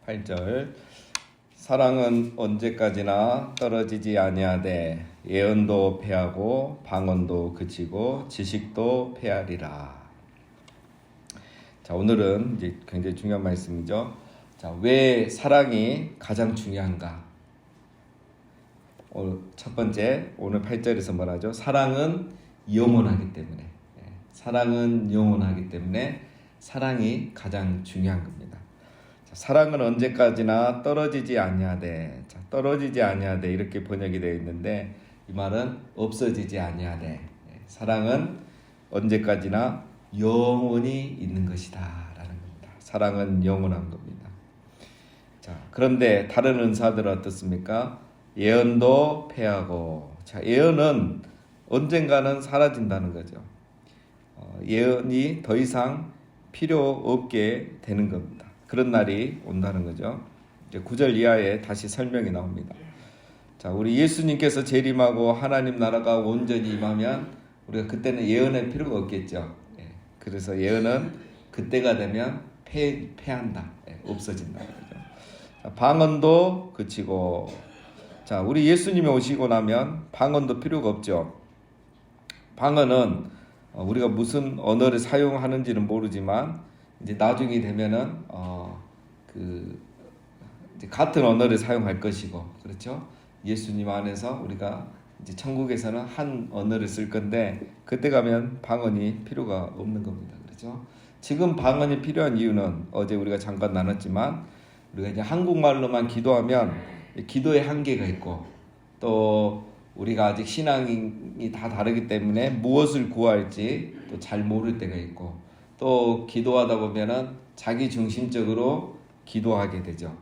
8절 사랑은 언제까지나 떨어지지 아니하되 예언도 패하고 방언도 그치고 지식도 패하리라. 자, 오늘은 이제 굉장히 중요한 말씀이죠. 자, 왜 사랑이 가장 중요한가? 첫 번째, 오늘 8절에서 뭐라죠? 사랑은 영원하기 때문에. 사랑은 영원하기 때문에 사랑이 가장 중요한 겁니다. 자, 사랑은 언제까지나 떨어지지 아니하되. 자, 떨어지지 아니하되 이렇게 번역이 되어 있는데 이 말은 없어지지 아니하되. 사랑은 언제까지나 영원히 있는 것이다 라는 겁니다. 사랑은 영원한 겁니다. 자, 그런데 다른 은사들은 어떻습니까? 예언도 패하고. 자, 예언은 언젠가는 사라진다는 거죠. 예언이 더 이상 필요 없게 되는 겁니다. 그런 날이 온다는 거죠. 이제 9절 이하에 다시 설명이 나옵니다. 자, 우리 예수님께서 재림하고 하나님 나라가 온전히 임하면 우리가 그때는 예언할 필요가 없겠죠. 그래서 예언은 그때가 되면 패한다, 없어진다. 자, 방언도 그치고. 자, 우리 예수님이 오시고 나면 방언도 필요가 없죠. 방언은 우리가 무슨 언어를 사용하는지는 모르지만 이제 나중에 되면은 이제 같은 언어를 사용할 것이고, 그렇죠? 예수님 안에서 우리가 이제 천국에서는 한 언어를 쓸 건데 그때 가면 방언이 필요가 없는 겁니다. 그렇죠? 지금 방언이 필요한 이유는 어제 우리가 잠깐 나눴지만 우리가 이제 한국말로만 기도하면 기도의 한계가 있고 또 우리가 아직 신앙이 다 다르기 때문에 무엇을 구할지 또 잘 모를 때가 있고 또 기도하다 보면은 자기 중심적으로 기도하게 되죠.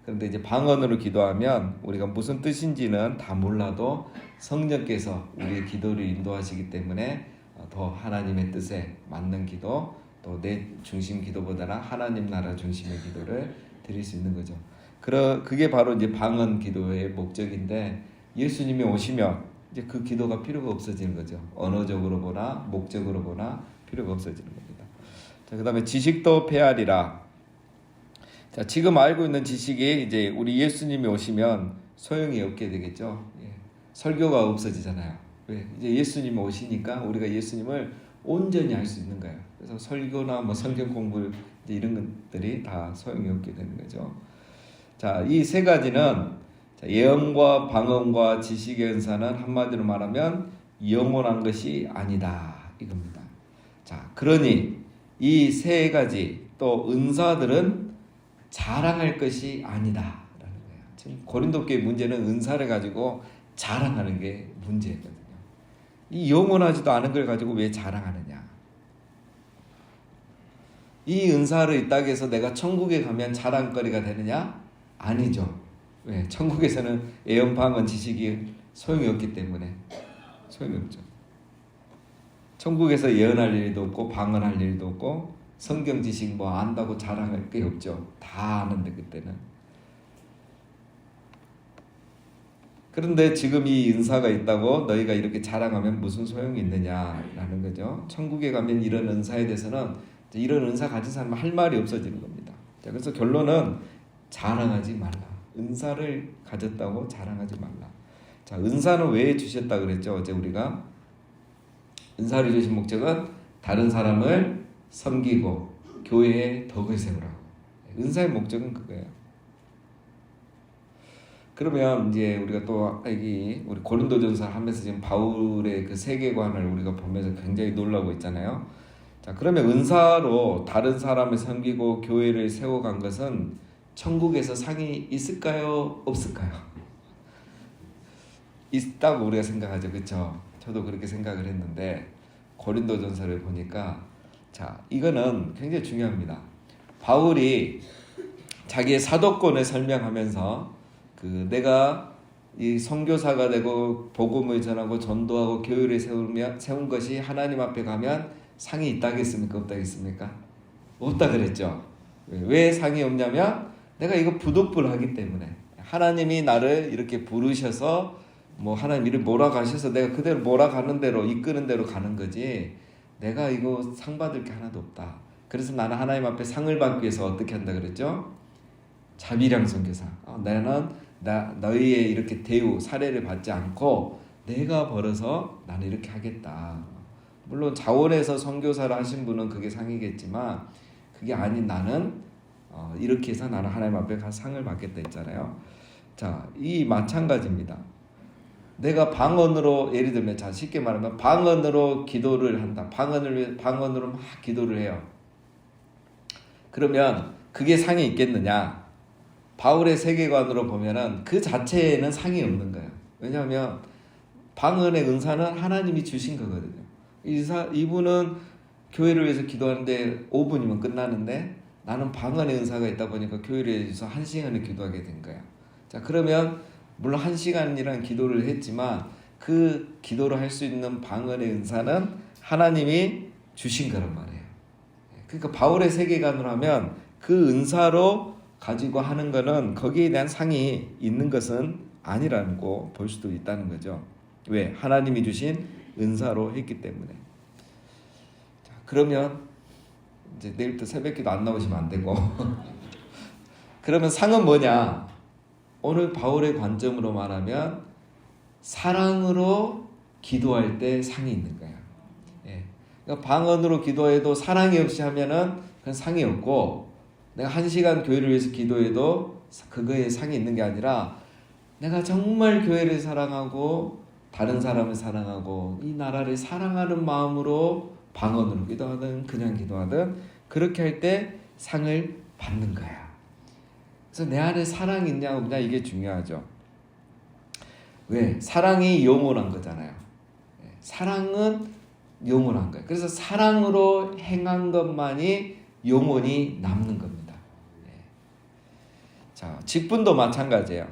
그런데 이제 방언으로 기도하면 우리가 무슨 뜻인지는 다 몰라도 성령께서 우리의 기도를 인도하시기 때문에 더 하나님의 뜻에 맞는 기도, 또 내 중심 기도보다는 하나님 나라 중심의 기도를 드릴 수 있는 거죠. 그게 바로 이제 방언 기도의 목적인데 예수님이 오시면 이제 그 기도가 필요가 없어지는 거죠. 언어적으로 보나 목적으로 보나 필요가 없어지는 겁니다. 자, 그다음에 지식도 패하리라. 자, 지금 알고 있는 지식이 이제 우리 예수님이 오시면 소용이 없게 되겠죠. 설교가 없어지잖아요. 왜? 이제 예수님이 오시니까 우리가 예수님을 온전히 알 수 있는 거예요. 그래서 설교나 뭐 성경 공부 이제 이런 것들이 다 소용이 없게 되는 거죠. 자, 이 세 가지는 예언과 방언과 지식의 은사는 한마디로 말하면 영원한 것이 아니다 이겁니다. 자, 그러니 이 세 가지 또 은사들은 자랑할 것이 아니다라는 거예요. 지금 고린도 교회 문제는 은사를 가지고 자랑하는 게 문제거든요. 이 영원하지도 않은 걸 가지고 왜 자랑하느냐? 이 은사를 있다고 해서 내가 천국에 가면 자랑거리가 되느냐? 아니죠. 왜? 천국에서는 예언, 방언, 지식이 소용이 없기 때문에 소용이 없죠. 천국에서 예언할 일도 없고 방언할 일도 없고 성경 지식 뭐 안다고 자랑할 게 없죠. 다 아는데 그때는. 그런데 지금 이 은사가 있다고 너희가 이렇게 자랑하면 무슨 소용이 있느냐라는 거죠. 천국에 가면 이런 은사에 대해서는 이런 은사 가진 사람은 할 말이 없어지는 겁니다. 자, 그래서 결론은 자랑하지 말라. 은사를 가졌다고 자랑하지 말라. 자, 은사는 왜 주셨다 그랬죠? 어제 우리가 은사를 주신 목적은 다른 사람을 섬기고 교회에 덕을 세우라고. 은사의 목적은 그거예요. 그러면 이제 우리가 또 우리 고린도전서 하면서 지금 바울의 그 세계관을 우리가 보면서 굉장히 놀라고 있잖아요. 자, 그러면 은사로 다른 사람을 섬기고 교회를 세워간 것은 천국에서 상이 있을까요? 없을까요? 있다고 우리가 생각하죠. 그렇죠? 저도 그렇게 생각을 했는데 고린도전서를 보니까 자, 이거는 굉장히 중요합니다. 바울이 자기의 사도권을 설명하면서 내가 이 선교사가 되고 복음을 전하고 전도하고 교회를 세운 것이 하나님 앞에 가면 상이 있다겠습니까? 없다겠습니까? 없다 그랬죠. 왜 상이 없냐면 내가 이거 부득불하기 때문에 하나님이 나를 이렇게 부르셔서 뭐 하나님 이를 몰아가셔서 내가 그대로 몰아가는 대로 이끄는 대로 가는 거지 내가 이거 상 받을 게 하나도 없다. 그래서 나는 하나님 앞에 상을 받기 위해서 어떻게 한다 그랬죠? 자비량 선교사. 나는 너희의 이렇게 대우 사례를 받지 않고 내가 벌어서 나는 이렇게 하겠다. 물론 자원해서 선교사를 하신 분은 그게 상이겠지만 그게 아닌 나는 이렇게 해서 나는 하나님 앞에 상을 받겠다 했잖아요. 자, 이 마찬가지입니다. 내가 방언으로 예를 들면 자 쉽게 말하면 방언으로 기도를 한다. 방언으로 막 기도를 해요. 그러면 그게 상이 있겠느냐? 바울의 세계관으로 보면은 그 자체에는 상이 없는 거예요. 왜냐하면 방언의 은사는 하나님이 주신 거거든요. 이분은 교회를 위해서 기도하는데 5분이면 끝나는데 나는 방언의 은사가 있다 보니까 교회를 위해서 1시간을 기도하게 된 거야. 자, 그러면 물론 1시간이라는 기도를 했지만 그 기도를 할 수 있는 방언의 은사는 하나님이 주신 거란 말이에요. 그러니까 바울의 세계관으로 하면 그 은사로 가지고 하는 거는 거기에 대한 상이 있는 것은 아니라는 거 볼 수도 있다는 거죠. 왜? 하나님이 주신 은사로 했기 때문에. 자, 그러면 이제 내일부터 새벽기도 안 나오시면 안 되고 그러면 상은 뭐냐? 오늘 바울의 관점으로 말하면 사랑으로 기도할 때 상이 있는 거야. 예. 그러니까 방언으로 기도해도 사랑이 없이 하면은 그건 상이 없고, 내가 1시간 교회를 위해서 기도해도 그거에 상이 있는 게 아니라 내가 정말 교회를 사랑하고 다른 사람을 사랑하고 이 나라를 사랑하는 마음으로 방언으로 기도하든 그냥 기도하든 그렇게 할 때 상을 받는 거야. 그래서 내 안에 사랑이 있냐 없냐 이게 중요하죠. 왜? 사랑이 영원한 거잖아요. 사랑은 영원한 거예요. 그래서 사랑으로 행한 것만이 영원히 남는 겁니다. 자, 직분도 마찬가지예요.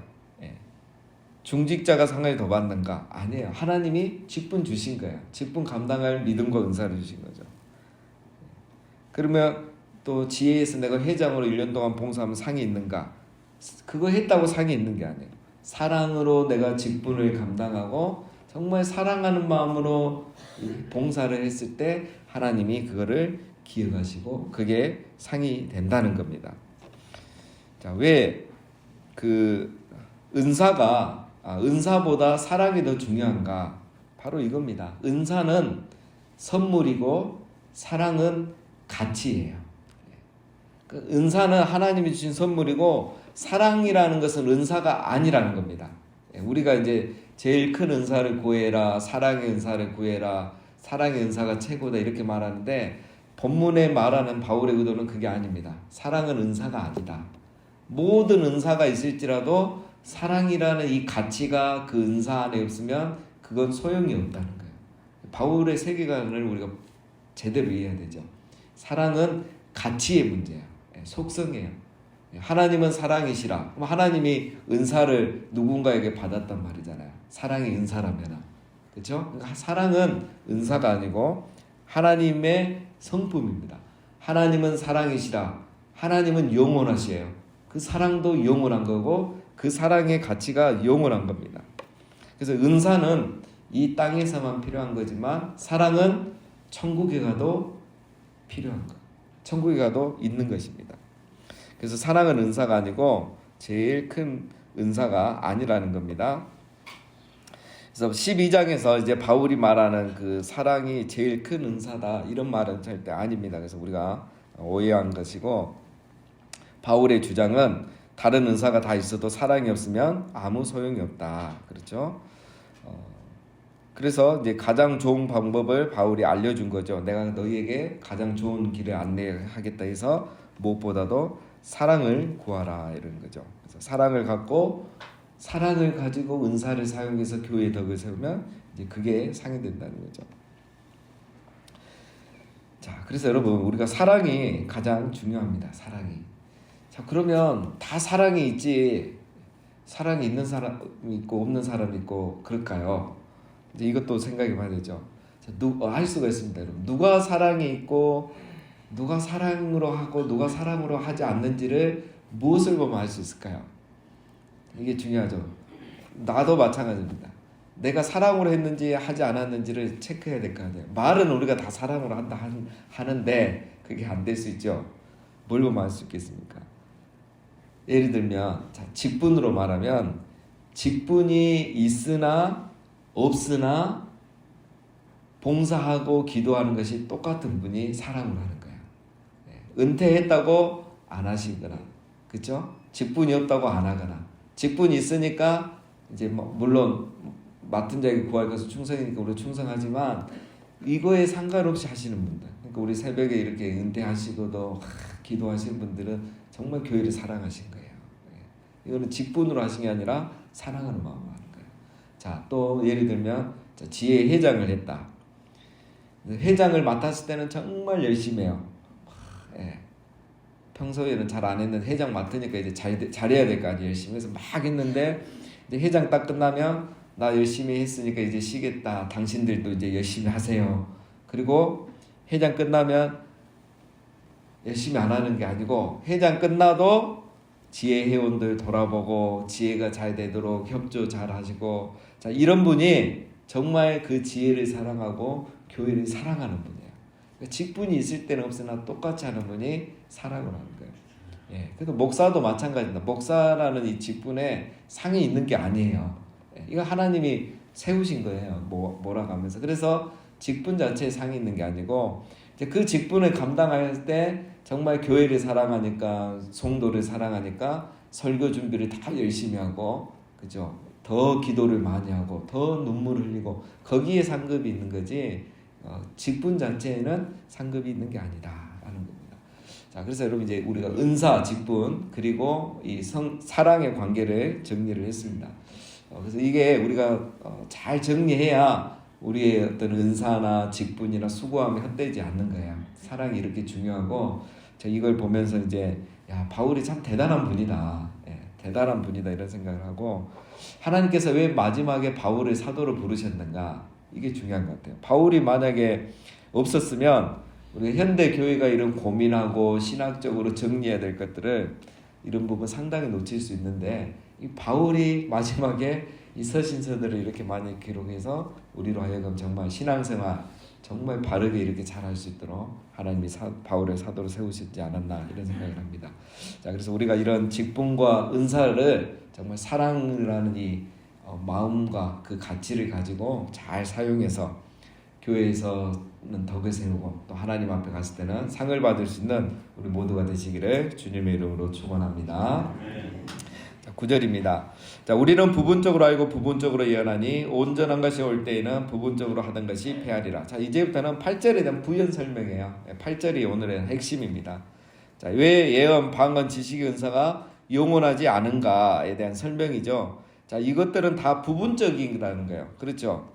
중직자가 상을 더 받는가? 아니에요. 하나님이 직분 주신 거예요. 직분 감당할 믿음과 은사를 주신 거죠. 그러면 또 지혜에서 내가 회장으로 1년 동안 봉사하면 상이 있는가? 그거 했다고 상이 있는 게 아니에요. 사랑으로 내가 직분을 감당하고 정말 사랑하는 마음으로 봉사를 했을 때 하나님이 그거를 기억하시고 그게 상이 된다는 겁니다. 자, 왜 그 은사보다 사랑이 더 중요한가? 바로 이겁니다. 은사는 선물이고 사랑은 가치예요. 그 은사는 하나님이 주신 선물이고 사랑이라는 것은 은사가 아니라는 겁니다. 우리가 이제 제일 큰 은사를 구해라, 사랑의 은사를 구해라, 사랑의 은사가 최고다 이렇게 말하는데 본문에 말하는 바울의 의도는 그게 아닙니다. 사랑은 은사가 아니다. 모든 은사가 있을지라도 사랑이라는 이 가치가 그 은사 안에 없으면 그건 소용이 없다는 거예요. 바울의 세계관을 우리가 제대로 이해해야 되죠. 사랑은 가치의 문제예요. 속성이에요. 하나님은 사랑이시라. 그럼 하나님이 은사를 누군가에게 받았단 말이잖아요. 사랑이 은사라면. 그렇죠? 그러니까 사랑은 은사가 아니고 하나님의 성품입니다. 하나님은 사랑이시라. 하나님은 영원하시에요. 그 사랑도 영원한 거고 그 사랑의 가치가 영원한 겁니다. 그래서 은사는 이 땅에서만 필요한 거지만 사랑은 천국에 가도 필요한 거. 천국에 가도 있는 것입니다. 그래서 사랑은 은사가 아니고 제일 큰 은사가 아니라는 겁니다. 그래서 12장에서 이제 바울이 말하는 그 사랑이 제일 큰 은사다 이런 말은 절대 아닙니다. 그래서 우리가 오해한 것이고 바울의 주장은 다른 은사가 다 있어도 사랑이 없으면 아무 소용이 없다. 그렇죠? 그래서 이제 가장 좋은 방법을 바울이 알려준 거죠. 내가 너희에게 가장 좋은 길을 안내하겠다 해서 무엇보다도 사랑을 구하라 이런 거죠. 그래서 사랑을 갖고 사랑을 가지고 은사를 사용해서 교회의 덕을 세우면 이제 그게 상이 된다는 거죠. 자, 그래서 여러분 우리가 사랑이 가장 중요합니다. 사랑이. 자, 그러면 다 사랑이 있지 사랑이 있는 사람이 있고 없는 사람이 있고 그럴까요? 이제 이것도 생각해 봐야 되죠. 할 수가 있습니다. 여러분. 누가 사랑이 있고 누가 사랑으로 하고 누가 사랑으로 하지 않는지를 무엇을 보면 알 수 있을까요? 이게 중요하죠. 나도 마찬가지입니다. 내가 사랑으로 했는지 하지 않았는지를 체크해야 될 거 아니에요. 말은 우리가 다 사랑으로 한다 하는데 그게 안 될 수 있죠. 뭘 보면 알 수 있겠습니까? 예를 들면 자, 직분으로 말하면 직분이 있으나 없으나 봉사하고 기도하는 것이 똑같은 분이 사랑을 하는 거예요. 은퇴했다고 안 하시거나, 그렇죠? 직분이 없다고 안 하거나, 직분이 있으니까 이제 뭐 물론 맡은 자에게 구할 것은 충성이니까 우리 충성하지만 이거에 상관없이 하시는 분들, 그러니까 우리 새벽에 이렇게 은퇴하시고도 기도하시는 분들은 정말 교회를 사랑하신 거예요. 이거는 직분으로 하신 게 아니라 사랑하는 마음으로 하는 거예요. 자, 또 예를 들면 지혜 회장을 했다. 회장을 맡았을 때는 정말 열심히 해요. 평소에는 잘 안 했는데 회장 맡으니까 이제 잘해야 될 거 아니에요. 열심히 해서 막 했는데 이제 회장 딱 끝나면 나 열심히 했으니까 이제 쉬겠다. 당신들도 이제 열심히 하세요. 그리고 회장 끝나면 열심히 안 하는 게 아니고 회장 끝나도 지혜 회원들 돌아보고 지혜가 잘 되도록 협조 잘 하시고, 자, 이런 분이 정말 그 지혜를 사랑하고 교회를 사랑하는 분이에요. 그러니까 직분이 있을 때는 없으나 똑같이 하는 분이 사랑을 하는 거예요. 그래서 목사도 마찬가지입니다. 목사라는 이 직분에 상이 있는 게 아니에요. 이거 하나님이 세우신 거예요. 뭐라고 하면서. 그래서 직분 자체에 상이 있는 게 아니고 이제 그 직분을 감당할 때 정말 교회를 사랑하니까, 성도를 사랑하니까 설교 준비를 다 열심히 하고, 그죠? 더 기도를 많이 하고 더 눈물을 흘리고 거기에 상급이 있는 거지, 직분 자체에는 상급이 있는 게 아니다라는 겁니다. 자, 그래서 여러분 이제 우리가 은사, 직분 그리고 이 사랑의 관계를 정리를 했습니다. 그래서 이게 우리가 잘 정리해야 우리의 어떤 은사나 직분이나 수고함이 헛되지 않는 거예요. 사랑이 이렇게 중요하고, 저 이걸 보면서 이제 야, 바울이 참 대단한 분이다. 대단한 분이다 이런 생각을 하고, 하나님께서 왜 마지막에 바울을 사도로 부르셨는가, 이게 중요한 것 같아요. 바울이 만약에 없었으면 우리 현대 교회가 이런 고민하고 신학적으로 정리해야 될 것들을 이런 부분 상당히 놓칠 수 있는데, 이 바울이 마지막에 이 서신서들을 이렇게 많이 기록해서 우리로 하여금 정말 신앙생활 정말 바르게 이렇게 잘할 수 있도록 하나님이 바울의 사도로 세우시지 않았나 이런 생각을 합니다. 자, 그래서 우리가 이런 직분과 은사를 정말 사랑이라는 이 마음과 그 가치를 가지고 잘 사용해서 교회에서는 덕을 세우고 또 하나님 앞에 갔을 때는 상을 받을 수 있는 우리 모두가 되시기를 주님의 이름으로 축원합니다. 9절입니다. 자, 우리는 부분적으로 알고 부분적으로 예언하니 온전한 것이 올 때에는 부분적으로 하던 것이 패하리라. 자, 이제부터는 8절에 대한 부연 설명이에요. 8절이 오늘의 핵심입니다. 자, 왜 예언, 방언, 지식의 은사가 영원하지 않은가에 대한 설명이죠. 자, 이것들은 다 부분적이라는 거예요. 그렇죠?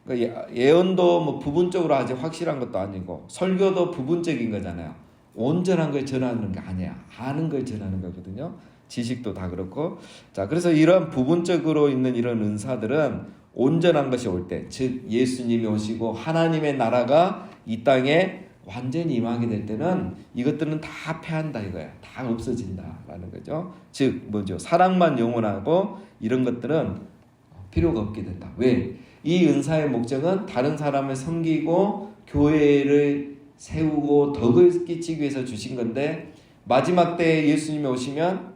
그러니까 예언도 뭐 부분적으로 하지 확실한 것도 아니고, 설교도 부분적인 거잖아요. 온전한 걸 전하는 게 아니야. 아는 걸 전하는 거거든요. 지식도 다 그렇고. 자, 그래서 이런 부분적으로 있는 이런 은사들은 온전한 것이 올 때, 즉 예수님이 오시고 하나님의 나라가 이 땅에 완전히 임하게 될 때는 이것들은 다 패한다 이거야. 다 없어진다라는 거죠. 즉 뭐죠? 사랑만 영원하고 이런 것들은 필요가 없게 된다. 왜? 이 은사의 목적은 다른 사람을 섬기고 교회를 세우고 덕을 끼치기 위해서 주신 건데, 마지막 때에 예수님이 오시면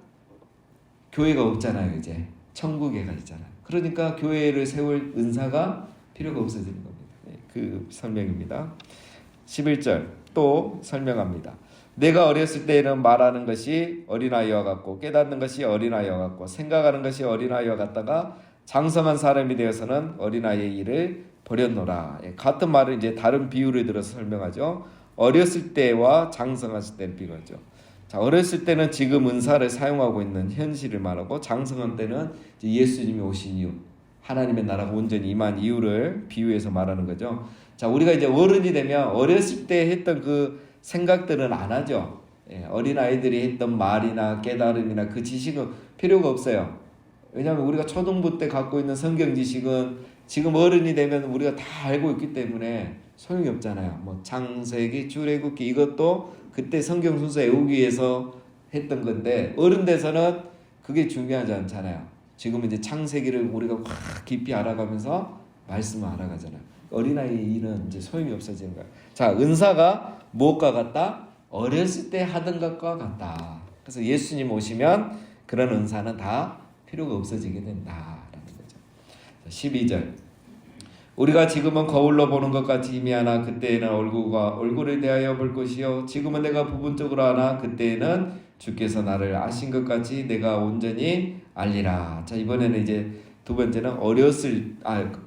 교회가 없잖아요. 이제 천국에 가 있잖아요. 그러니까 교회를 세울 은사가 필요가 없어지는 겁니다. 그 설명입니다. 11절 또 설명합니다. 내가 어렸을 때에는 말하는 것이 어린아이와 같고 깨닫는 것이 어린아이와 같고 생각하는 것이 어린아이와 같다가 장성한 사람이 되어서는 어린아이의 일을 버렸노라. 같은 말을 이제 다른 비유를 들어서 설명하죠. 어렸을 때와 장성했을 때를 비교하죠. 자, 어렸을 때는 지금 은사를 사용하고 있는 현실을 말하고, 장성한 때는 이제 예수님이 오신 이유, 하나님의 나라가 온전히 임한 이유를 비유해서 말하는 거죠. 자, 우리가 이제 어른이 되면 어렸을 때 했던 그 생각들은 안 하죠. 어린아이들이 했던 말이나 깨달음이나 그 지식은 필요가 없어요. 왜냐하면 우리가 초등부 때 갖고 있는 성경 지식은 지금 어른이 되면 우리가 다 알고 있기 때문에 소용이 없잖아요. 뭐 창세기, 출애굽기 이것도 그때 성경 순서 외우기 위해서 했던 건데, 어른 돼서는 그게 중요하지 않잖아요. 지금 이제 창세기를 우리가 확 깊이 알아가면서 말씀을 알아가잖아요. 어린아이 일은 이제 소용이 없어지는 거예요. 자, 은사가 무엇과 같다? 어렸을 때 하던 것과 같다. 그래서 예수님 오시면 그런 은사는 다 필요가 없어지게 된다라는 거죠. 12절 우리가 지금은 거울로 보는 것 같이 희미하나 그때에는 얼굴에 대하여 볼 것이요 지금은 내가 부분적으로 하나 그때에는 주께서 나를 아신 것 같이 내가 온전히 알리라. 자, 이번에는 이제 두 번째는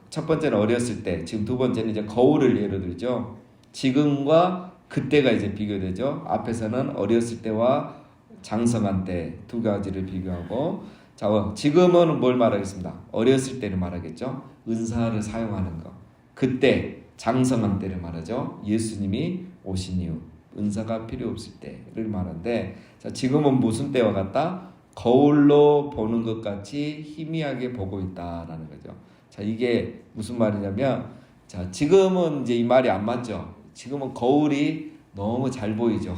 첫 번째는 어렸을 때, 지금 두 번째는 이제 거울을 예로 들죠. 지금과 그때가 이제 비교되죠. 앞에서는 어렸을 때와 장성한 때 두 가지를 비교하고, 자, 지금은 뭘 말하겠습니다. 어렸을 때를 말하겠죠. 은사를 사용하는 거. 그때 장성한 때를 말하죠. 예수님이 오신 이후 은사가 필요 없을 때를 말하는데, 자, 지금은 무슨 때와 같다? 거울로 보는 것 같이 희미하게 보고 있다라는 거죠. 자, 이게 무슨 말이냐면, 자, 지금은 이제 이 말이 안 맞죠. 지금은 거울이 너무 잘 보이죠.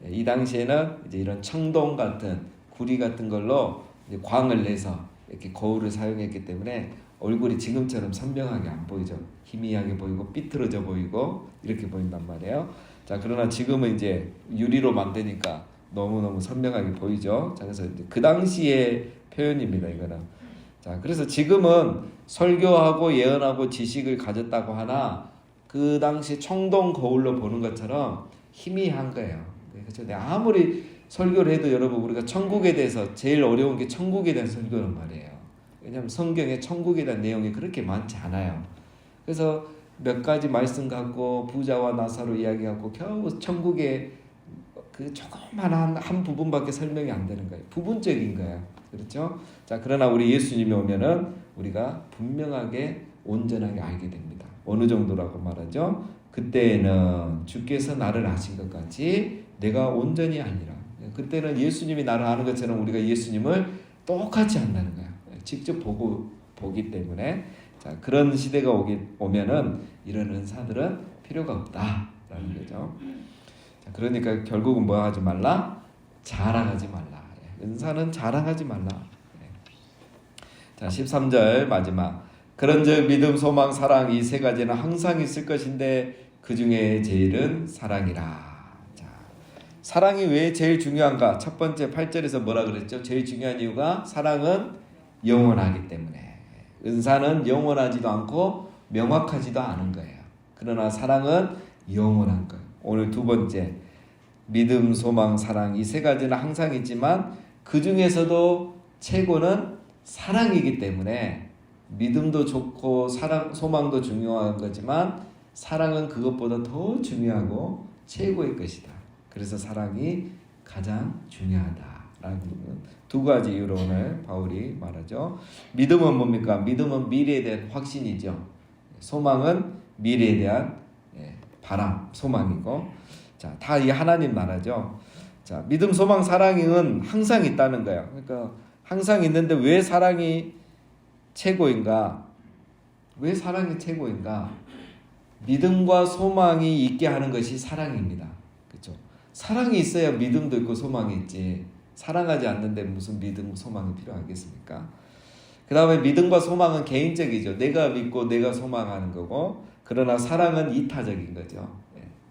이 당시에는 이제 이런 청동 같은 구리 같은 걸로 이제 광을 내서 이렇게 거울을 사용했기 때문에 얼굴이 지금처럼 선명하게 안 보이죠. 희미하게 보이고 삐뚤어져 보이고 이렇게 보인단 말이에요. 자, 그러나 지금은 이제 유리로 만드니까 너무너무 선명하게 보이죠. 자, 그래서 이제 그 당시의 표현입니다, 이거는. 자, 그래서 지금은 설교하고 예언하고 지식을 가졌다고 하나 그 당시 청동 거울로 보는 것처럼 희미한 거예요. 그렇죠? 내가 아무리 설교를 해도 여러분 우리가 천국에 대해서 제일 어려운 게 천국에 대한 설교란 말이에요. 왜냐하면 성경에 천국에 대한 내용이 그렇게 많지 않아요. 그래서 몇 가지 말씀 갖고 부자와 나사로 이야기 갖고 겨우 천국의 그 조그만한 한 부분밖에 설명이 안 되는 거예요. 부분적인 거예요. 그렇죠? 자, 그러나 우리 예수님이 오면은 우리가 분명하게 온전하게 알게 됩니다. 어느 정도라고 말하죠? 그때에는 주께서 나를 아신 것 같이 내가 온전히 알리라. 그때는 예수님이 나를 아는 것처럼 우리가 예수님을 똑같이 안다는 거예요. 직접 보기 때문에. 자, 그런 시대가 오면은 이런 은사들은 필요가 없다라는 거죠. 자, 그러니까 결국은 뭐 하지 말라? 자랑하지 말라. 은사는 자랑하지 말라. 자, 13절 마지막. 그런즉 믿음, 소망, 사랑 이 세 가지는 항상 있을 것인데 그 중에 제일은 사랑이라. 자, 사랑이 왜 제일 중요한가? 첫 번째 8절에서 뭐라 그랬죠? 제일 중요한 이유가 사랑은 영원하기 때문에. 은사는 영원하지도 않고 명확하지도 않은 거예요. 그러나 사랑은 영원한 거예요. 오늘 두 번째 믿음, 소망, 사랑 이 세 가지는 항상 있지만 그 중에서도 최고는 사랑이기 때문에 믿음도 좋고 사랑, 소망도 중요한 거지만 사랑은 그것보다 더 중요하고 최고의 것이다. 그래서 사랑이 가장 중요하다라는 두 가지 이유로 오늘 바울이 말하죠. 믿음은 뭡니까? 믿음은 미래에 대한 확신이죠. 소망은 미래에 대한 바람, 소망이고, 자, 다 이 하나님 나라죠. 자, 믿음, 소망, 사랑은 항상 있다는 거예요. 그러니까 항상 있는데 왜 사랑이 최고인가? 왜 사랑이 최고인가? 믿음과 소망이 있게 하는 것이 사랑입니다. 그렇죠? 사랑이 있어야 믿음도 있고 소망이 있지. 사랑하지 않는데 무슨 믿음, 소망이 필요하겠습니까? 그 다음에 믿음과 소망은 개인적이죠. 내가 믿고 내가 소망하는 거고, 그러나 사랑은 이타적인 거죠.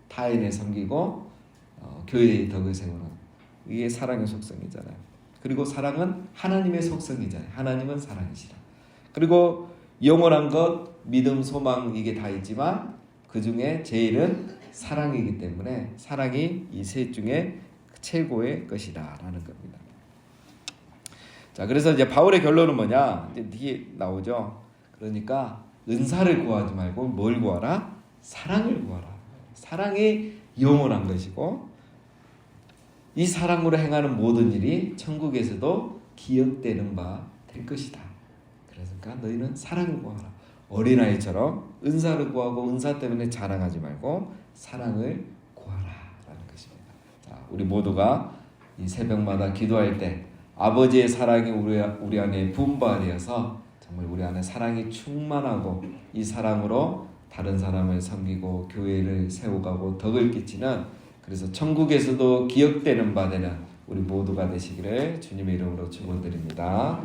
타인을 섬기고 교회의 덕을 세우는, 이게 사랑의 속성이잖아요. 그리고 사랑은 하나님의 속성이잖아요. 하나님은 사랑이시라. 그리고 영원한 것, 믿음, 소망 이게 다 있지만 그 중에 제일은 사랑이기 때문에 사랑이 이 셋 중에 최고의 것이다라는 겁니다. 자, 그래서 이제 바울의 결론은 뭐냐? 이제 뒤에 나오죠. 그러니까 은사를 구하지 말고 뭘 구하라? 사랑을 구하라. 사랑이 영원한 것이고 이 사랑으로 행하는 모든 일이 천국에서도 기억되는 바 될 것이다. 그러니까 너희는 사랑을 구하라. 어린아이처럼 은사를 구하고 은사 때문에 자랑하지 말고 사랑을 구하라라는 것입니다. 자, 우리 모두가 이 새벽마다 기도할 때 아버지의 사랑이 우리 안에 분바되어서 정말 우리 안에 사랑이 충만하고 이 사랑으로 다른 사람을 섬기고 교회를 세워가고 덕을 끼치는, 그래서 천국에서도 기억되는 바 되는 우리 모두가 되시기를 주님의 이름으로 축원드립니다.